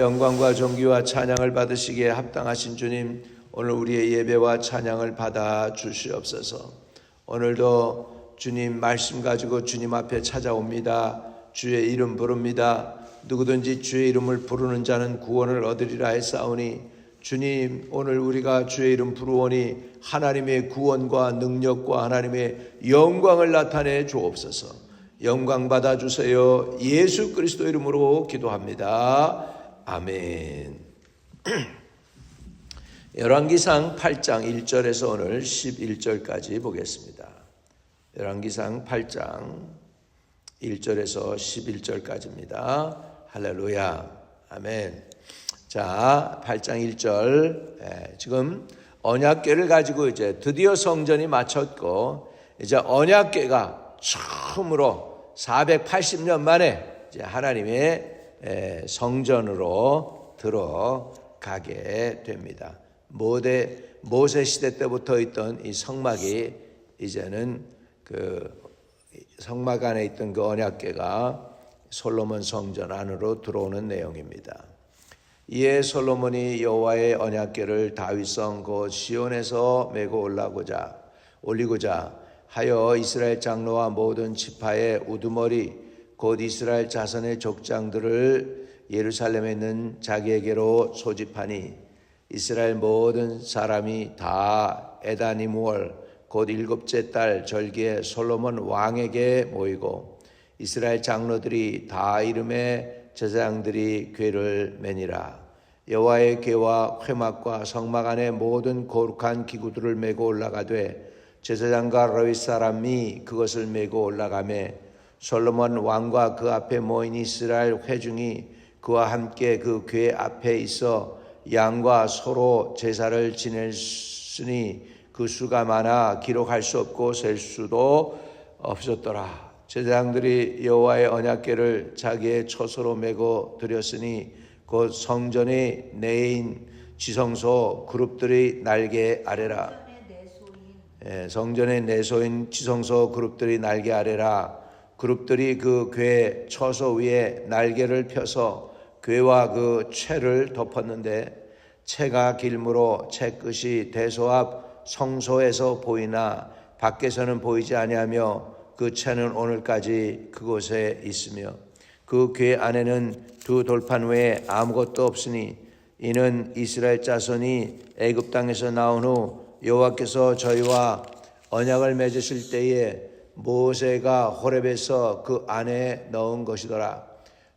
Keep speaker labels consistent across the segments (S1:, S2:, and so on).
S1: 영광과 존귀와 찬양을 받으시기에 합당하신 주님, 오늘 우리의 예배와 찬양을 받아 주시옵소서. 오늘도 주님 말씀 가지고 주님 앞에 찾아옵니다. 주의 이름 부릅니다. 누구든지 주의 이름을 부르는 자는 구원을 얻으리라 했사오니, 주님 오늘 우리가 주의 이름 부르오니 하나님의 구원과 능력과 하나님의 영광을 나타내 주옵소서. 영광 받아 주세요. 예수 그리스도 이름으로 기도합니다. 아멘. 열왕기상 8장 1절에서 오늘 11절까지 보겠습니다. 열왕기상 8장 1절에서 11절까지입니다. 할렐루야. 아멘. 자, 8장 1절. 지금 언약궤를 가지고 이제 드디어 성전이 마쳤고, 이제 언약궤가 처음으로 480년 만에 이제 하나님의 성전으로 들어가게 됩니다. 모세 시대 때부터 있던 이 성막이 이제는 그 성막 안에 있던 그 언약궤가 솔로몬 성전 안으로 들어오는 내용입니다. 이에 솔로몬이 여호와의 언약궤를 다윗성 곧 시온에서 메고 올리고자 하여 이스라엘 장로와 모든 지파의 우두머리 곧 이스라엘 자손의 족장들을 예루살렘에 있는 자기에게로 소집하니, 이스라엘 모든 사람이 다 에다니무월 곧 7째 달 절기에 솔로몬 왕에게 모이고, 이스라엘 장로들이 다 이름에 제사장들이 궤를 매니라. 여호와의 궤와 회막과 성막 안에 모든 거룩한 기구들을 메고 올라가되, 제사장과 레위 사람이 그것을 메고 올라가매, 솔로몬 왕과 그 앞에 모인 이스라엘 회중이 그와 함께 그 궤 앞에 있어 양과 소로 제사를 지냈으니 그 수가 많아 기록할 수 없고 셀 수도 없었더라. 제사장들이 여호와의 언약궤를 자기의 처소로 메고 드렸으니 곧 성전의 내인 지성소 그룹들이 날개 아래라. 성전의 내소인 지성소 그룹들이 날개 아래라. 그룹들이 그 궤 처소 위에 날개를 펴서 궤와 그 채를 덮었는데, 채가 길므로 채 끝이 대소 앞 성소에서 보이나 밖에서는 보이지 아니하며, 그 채는 오늘까지 그곳에 있으며, 그 궤 안에는 두 돌판 외에 아무것도 없으니, 이는 이스라엘 자손이 애굽 땅에서 나온 후 여호와께서 저희와 언약을 맺으실 때에 모세가 호렙에서 그 안에 넣은 것이더라.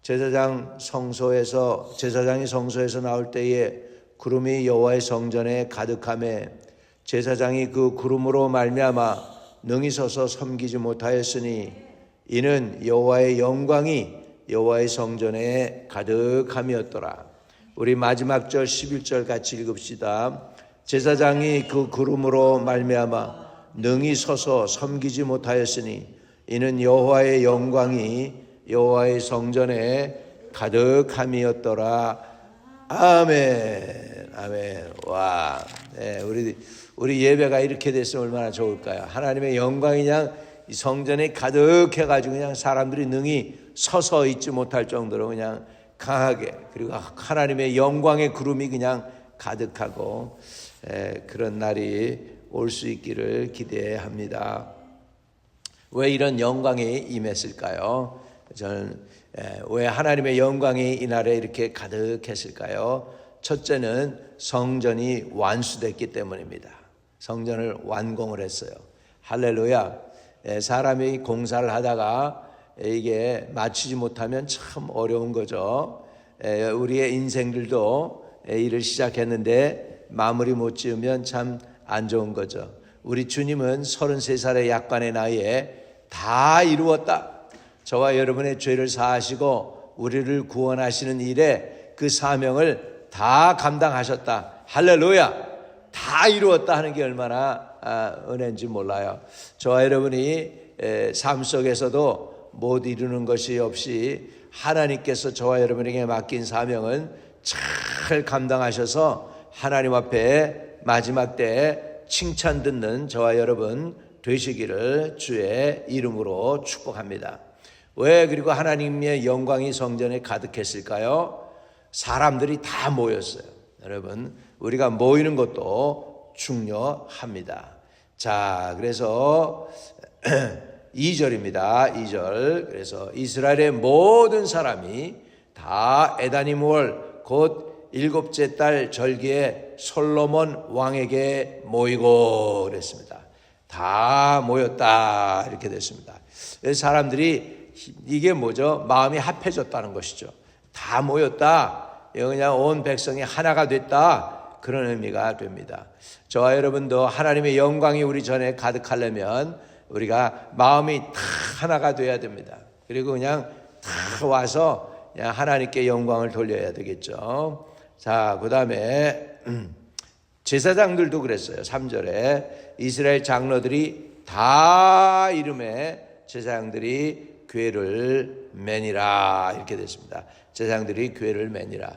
S1: 제사장이 성소에서 나올 때에 구름이 여호와의 성전에 가득하매, 제사장이 그 구름으로 말미암아 능히 서서 섬기지 못하였으니, 이는 여호와의 영광이 여호와의 성전에 가득함이었더라. 우리 마지막 절 11절 같이 읽읍시다. 제사장이 그 구름으로 말미암아 능히 서서 섬기지 못하였으니, 이는 여호와의 영광이 여호와의 성전에 가득함이었더라. 아멘. 아멘. 와, 네, 우리 예배가 이렇게 됐으면 얼마나 좋을까요? 하나님의 영광이 그냥 이 성전에 가득해가지고 그냥 사람들이 능히 서서 있지 못할 정도로 그냥 강하게, 그리고 하나님의 영광의 구름이 그냥 가득하고, 그런 날이 올 수 있기를 기대합니다. 왜 이런 영광이 임했을까요? 저는 왜 하나님의 영광이 이날에 이렇게 가득했을까요? 첫째는 성전이 완수됐기 때문입니다. 성전을 완공을 했어요. 할렐루야. 사람이 공사를 하다가 이게 마치지 못하면 참 어려운 거죠. 우리의 인생들도 일을 시작했는데 마무리 못 지으면 참 안 좋은 거죠. 우리 주님은 33살의 약관의 나이에 다 이루었다. 저와 여러분의 죄를 사하시고 우리를 구원하시는 일에 그 사명을 다 감당하셨다. 할렐루야. 다 이루었다 하는 게 얼마나 은혜인지 몰라요. 저와 여러분이 삶 속에서도 못 이루는 것이 없이 하나님께서 저와 여러분에게 맡긴 사명은 잘 감당하셔서 하나님 앞에 마지막 때 칭찬 듣는 저와 여러분 되시기를 주의 이름으로 축복합니다. 왜 그리고 하나님의 영광이 성전에 가득했을까요? 사람들이 다 모였어요. 여러분, 우리가 모이는 것도 중요합니다. 자, 그래서 2절입니다. 2절. 그래서 이스라엘의 모든 사람이 다 에다니므월 곧 7째 달 절기에 솔로몬 왕에게 모이고 그랬습니다. 다 모였다 이렇게 됐습니다. 사람들이 이게 뭐죠? 마음이 합해졌다는 것이죠. 다 모였다. 그냥 온 백성이 하나가 됐다. 그런 의미가 됩니다. 저와 여러분도 하나님의 영광이 우리 전에 가득하려면 우리가 마음이 다 하나가 돼야 됩니다. 그리고 그냥 다 와서 그냥 하나님께 영광을 돌려야 되겠죠. 자, 그 다음에 제사장들도 그랬어요. 3절에 이스라엘 장로들이 다 이름에 제사장들이 궤를 매니라 이렇게 됐습니다. 제사장들이 궤를 매니라.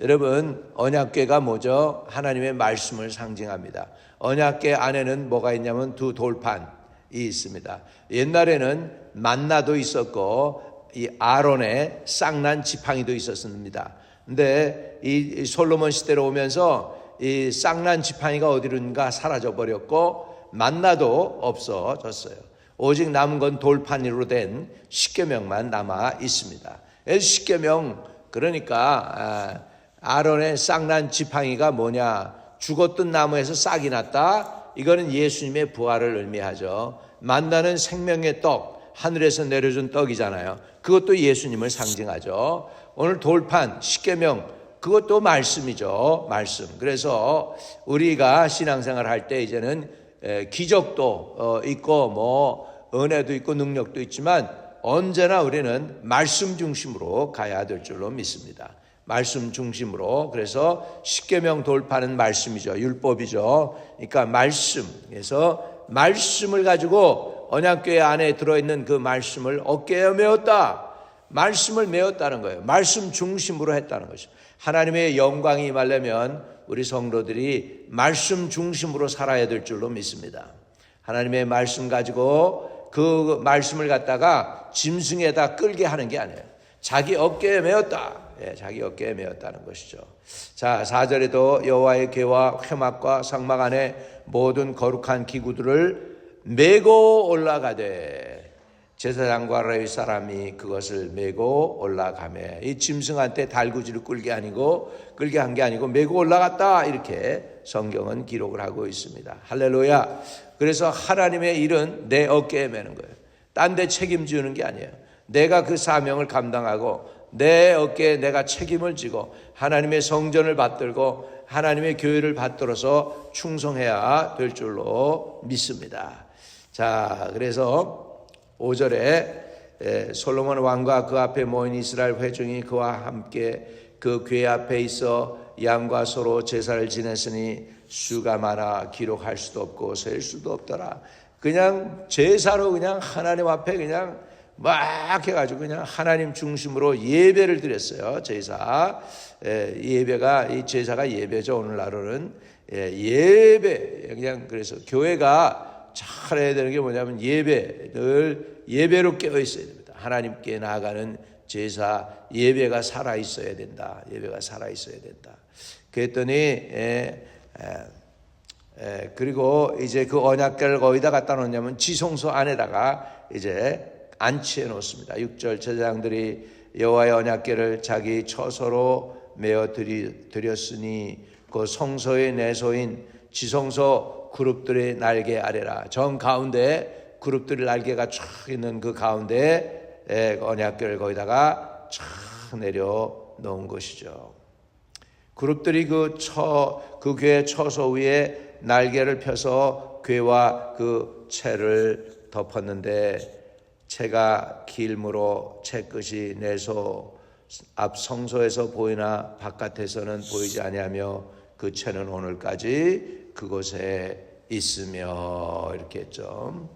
S1: 여러분, 언약궤가 뭐죠? 하나님의 말씀을 상징합니다. 언약궤 안에는 뭐가 있냐면 두 돌판이 있습니다. 옛날에는 만나도 있었고 이 아론의 쌍난 지팡이도 있었습니다. 근데 이 솔로몬 시대로 오면서 이 쌍난 지팡이가 어디론가 사라져 버렸고 만나도 없어졌어요. 오직 남은 건 돌판으로 된 십계명만 남아 있습니다. 십계명, 그러니까 아론의 쌍난 지팡이가 뭐냐? 죽었던 나무에서 싹이 났다. 이거는 예수님의 부활을 의미하죠. 만나는 생명의 떡, 하늘에서 내려준 떡이잖아요. 그것도 예수님을 상징하죠. 오늘 돌판, 십계명, 그것도 말씀이죠. 말씀. 그래서 우리가 신앙생활 할 때 이제는 기적도 있고 뭐 은혜도 있고 능력도 있지만 언제나 우리는 말씀 중심으로 가야 될 줄로 믿습니다. 말씀 중심으로. 그래서 십계명 돌파는 말씀이죠. 율법이죠. 그러니까 말씀. 그래서 말씀을 가지고 언약궤 안에 들어있는 그 말씀을 어깨에 메었다. 말씀을 메었다는 거예요. 말씀 중심으로 했다는 것이죠. 하나님의 영광이 임하려면 우리 성도들이 말씀 중심으로 살아야 될 줄로 믿습니다. 하나님의 말씀 가지고 그 말씀을 갖다가 짐승에다 끌게 하는 게 아니에요. 자기 어깨에 메었다. 자기 어깨에 메었다는 것이죠. 자, 4절에도 여호와의 궤와 회막과 상막 안에 모든 거룩한 기구들을 메고 올라가되 제사장과 레위 사람이 그것을 메고 올라가매. 이 짐승한테 달구지를 끌게 한 게 아니고 메고 올라갔다. 이렇게 성경은 기록을 하고 있습니다. 할렐루야. 그래서 하나님의 일은 내 어깨에 매는 거예요. 딴 데 책임지는 게 아니에요. 내가 그 사명을 감당하고 내 어깨에 내가 책임을 지고 하나님의 성전을 받들고 하나님의 교회를 받들어서 충성해야 될 줄로 믿습니다. 자, 그래서 5절에 솔로몬 왕과 그 앞에 모인 이스라엘 회중이 그와 함께 그 궤 앞에 있어 양과 소로 제사를 지냈으니 수가 많아 기록할 수도 없고 셀 수도 없더라. 그냥 제사로 그냥 하나님 앞에 그냥 막 해가지고 그냥 하나님 중심으로 예배를 드렸어요. 제사. 예배가, 이 제사가 예배죠. 오늘날은. 예배. 그냥 그래서 교회가 잘해야 되는 게 뭐냐면 늘 예배로 깨어 있어야 됩니다. 하나님께 나아가는 제사, 예배가 살아 있어야 된다. 예배가 살아 있어야 된다. 그랬더니, 그리고 이제 그 언약궤를 거기다 갖다 놓냐면 지성소 안에다가 이제 안치해 놓습니다. 6절 제사장들이 여호와의 언약궤를 자기 처소로 메어 드렸으니 그 성소의 내소인 지성소 그룹들의 날개 아래라. 정 가운데 그룹들의 날개가 쫙 있는 그 가운데 언약궤를 거기다가 쫙 내려 놓은 것이죠. 그룹들이 그 궤 처소 위에 날개를 펴서 궤와 그 채를 덮었는데 채가 길므로 채 끝이 내소 앞 성소에서 보이나 바깥에서는 보이지 아니하며 그 채는 오늘까지 그곳에 있으며 이렇게 했죠.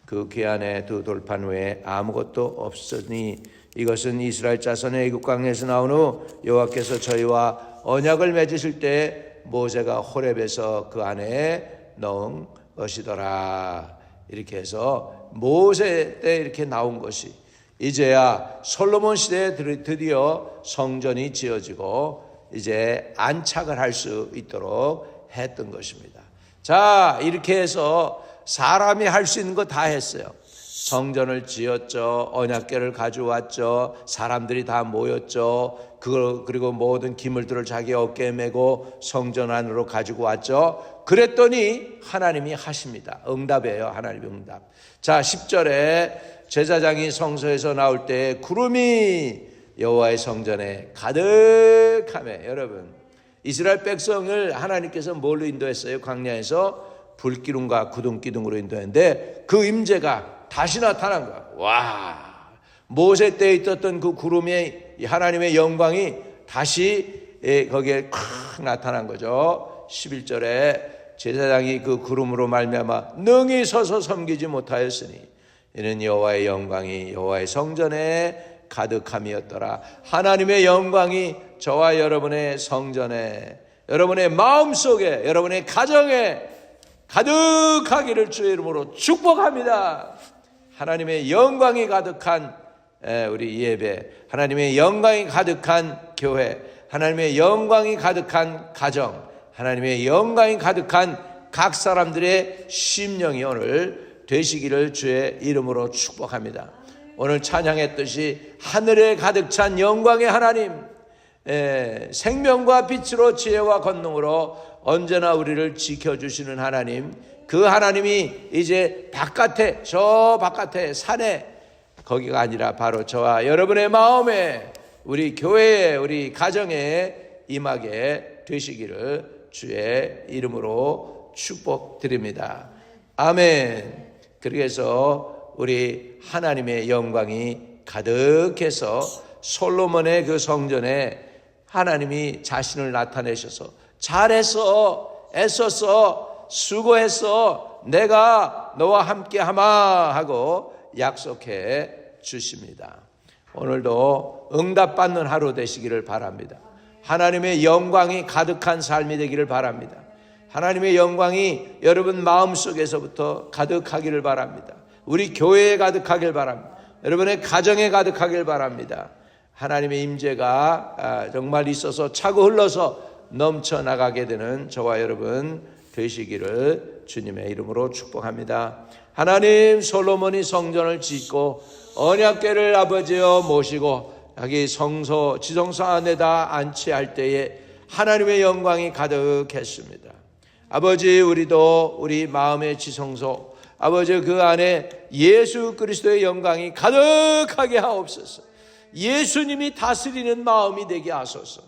S1: 그 궤 안에 두 돌판 외에 아무것도 없으니 이것은 이스라엘 자손의 애굽 광야에서 나온 후 여호와께서 저희와 언약을 맺으실 때 모세가 호렙에서 그 안에 넣은 것이더라. 이렇게 해서 모세 때 이렇게 나온 것이 이제야 솔로몬 시대에 드디어 성전이 지어지고 이제 안착을 할 수 있도록 했던 것입니다. 자, 이렇게 해서 사람이 할 수 있는 거 다 했어요. 성전을 지었죠. 언약궤를 가져왔죠. 사람들이 다 모였죠. 그리고 모든 기물들을 자기 어깨에 메고 성전 안으로 가지고 왔죠. 그랬더니 하나님이 하십니다. 응답이에요. 하나님의 응답. 자, 10절에 제사장이 성소에서 나올 때 구름이 여호와의 성전에 가득하며, 여러분, 이스라엘 백성을 하나님께서 뭘로 인도했어요? 광야에서 불기둥과 구름기둥으로 인도했는데 그 임재가 다시 나타난 거야. 와, 모세 때에 있었던 그 구름의 하나님의 영광이 다시 거기에 콱 나타난 거죠. 11절에 제사장이 그 구름으로 말미암아 능히 서서 섬기지 못하였으니 이는 여호와의 영광이 여호와의 성전에 가득함이었더라. 하나님의 영광이 저와 여러분의 성전에, 여러분의 마음속에, 여러분의 가정에 가득하기를 주의 이름으로 축복합니다. 하나님의 영광이 가득한 우리 예배, 하나님의 영광이 가득한 교회, 하나님의 영광이 가득한 가정, 하나님의 영광이 가득한 각 사람들의 심령이 오늘 되시기를 주의 이름으로 축복합니다. 오늘 찬양했듯이 하늘에 가득 찬 영광의 하나님, 생명과 빛으로 지혜와 권능으로 언제나 우리를 지켜주시는 하나님, 그 하나님이 이제 바깥에, 저 바깥에 산에, 거기가 아니라 바로 저와 여러분의 마음에, 우리 교회에, 우리 가정에 임하게 되시기를 주의 이름으로 축복드립니다. 아멘. 그래서 우리 하나님의 영광이 가득해서 솔로몬의 그 성전에 하나님이 자신을 나타내셔서 잘했어, 애썼어, 수고했어, 내가 너와 함께 하마 하고 약속해 주십니다. 오늘도 응답받는 하루 되시기를 바랍니다. 하나님의 영광이 가득한 삶이 되기를 바랍니다. 하나님의 영광이 여러분 마음속에서부터 가득하기를 바랍니다. 우리 교회에 가득하길 바랍니다. 여러분의 가정에 가득하길 바랍니다. 하나님의 임재가 정말 있어서 차고 흘러서 넘쳐나가게 되는 저와 여러분 되시기를 주님의 이름으로 축복합니다. 하나님, 솔로몬이 성전을 짓고 언약궤를 아버지여 모시고 자기 성소, 지성소 안에다 안치할 때에 하나님의 영광이 가득했습니다. 아버지, 우리도 우리 마음의 지성소, 아버지 그 안에 예수 그리스도의 영광이 가득하게 하옵소서. 예수님이 다스리는 마음이 되게 하소서.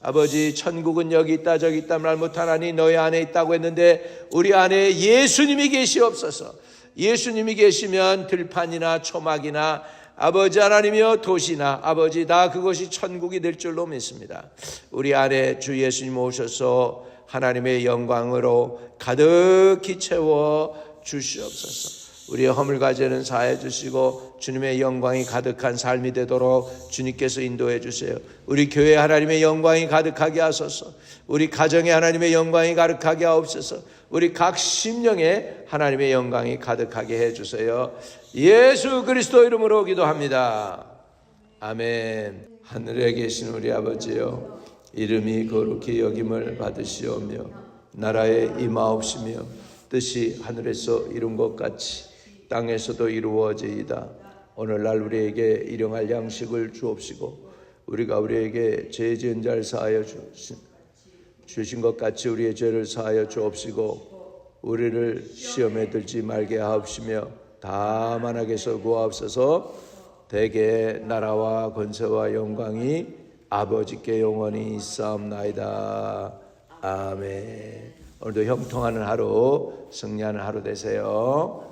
S1: 아버지, 천국은 여기 있다 저기 있다 말 못하나니 너희 안에 있다고 했는데 우리 안에 예수님이 계시옵소서. 예수님이 계시면 들판이나 초막이나 아버지 하나님이여 도시나 아버지 다 그것이 천국이 될 줄로 믿습니다. 우리 안에 주 예수님 오셔서 하나님의 영광으로 가득히 채워 주시옵소서. 우리의 허물과 죄는 사해 주시고 주님의 영광이 가득한 삶이 되도록 주님께서 인도해 주세요. 우리 교회에 하나님의 영광이 가득하게 하소서. 우리 가정에 하나님의 영광이 가득하게 하옵소서. 우리 각 심령에 하나님의 영광이 가득하게 해 주세요. 예수 그리스도 이름으로 기도합니다. 아멘. 하늘에 계신 우리 아버지여, 이름이 거룩히 여김을 받으시오며 나라에 임하옵시며 뜻이 하늘에서 이룬 것 같이 땅에서도 이루어지이다. 오늘날 우리에게 일용할 양식을 주옵시고 우리가 우리에게 죄 지은 자를 사하여 주신 것 같이 우리의 죄를 사하여 주옵시고 우리를 시험에 들지 말게 하옵시며 다만 악에서 구하옵소서. 대개 나라와 권세와 영광이 아버지께 영원히 있사옵나이다. 아멘. 오늘도 형통하는 하루, 승리하는 하루 되세요.